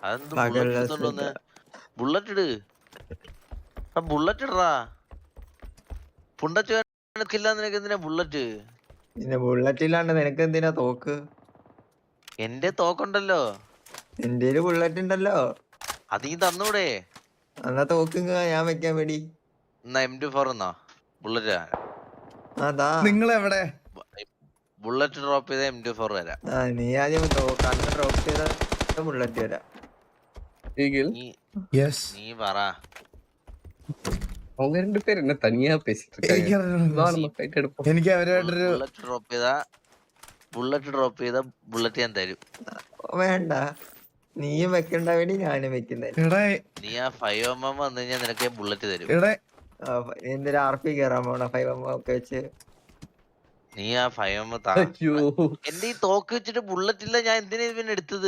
അതെന്ത് ബുള്ളറ്റ് പകലുള്ള എടുത്തോണ്ട് ശ്രദ്ധ. വന്ന്? ബുള്ളറ്റ് ഇട്. ആ ബുള്ളറ്റ് ഇടറാ. പുണ്ടച്ചില്ല നിനക്ക് എന്തിനാ ബുള്ളറ്റ്? പിന്നെ ബുള്ളറ്റ് ഇല്ലാണ്ട് നിനക്ക് എന്തിനാ തോക്ക്? എന്റെ തോക്കുണ്ടല്ലോ. എന്റെ ബുള്ളറ്റ് ഉണ്ടല്ലോ. അത് നീ തന്നൂടെ? എന്നാ തോക്ക് ഞാൻ വെക്കാൻ വേണ്ടി. എന്നാ M24 എന്നാ ബുള്ളറ്റ്. അതാ നിങ്ങൾ എവിടെ? ബുള്ളറ്റ് ഡ്രോപ്പ് ചെയ്ത M24 തരാം. നീ ആദ്യം കണ്ണ് ഡ്രോപ്പ് ചെയ്ത ബുള്ളറ്റ് വരാം. നീ പറ. அவங்க 2 பேர் என்ன தனியா பேசிட்டு இருக்காங்க? എനിക്ക് അവരായിട്ടൊരു ബുള്ളറ്റ് ഡ്രോപ്പ് ചെയ്ത ബുള്ളറ്റ് ഞാൻ തരും. വേണ്ട, നീയും വെക്കണ്ട വേണ്ടി ഞാനും വെക്കുന്നേ. നീ ആ 5mm വന്നു കഴിഞ്ഞാൽ നിനക്ക് ബുള്ളറ്റ് തരും. എന്തൊരു RP കേറാൻ പോണ 5mm ഒക്കെ വെച്ച്. നീ ആ 5mm എന്റെ ഈ തോക്ക് വെച്ചിട്ട് ബുള്ളറ്റ് ഇല്ല, ഞാൻ എന്തിനാ ഇവനെ എടുത്തത്?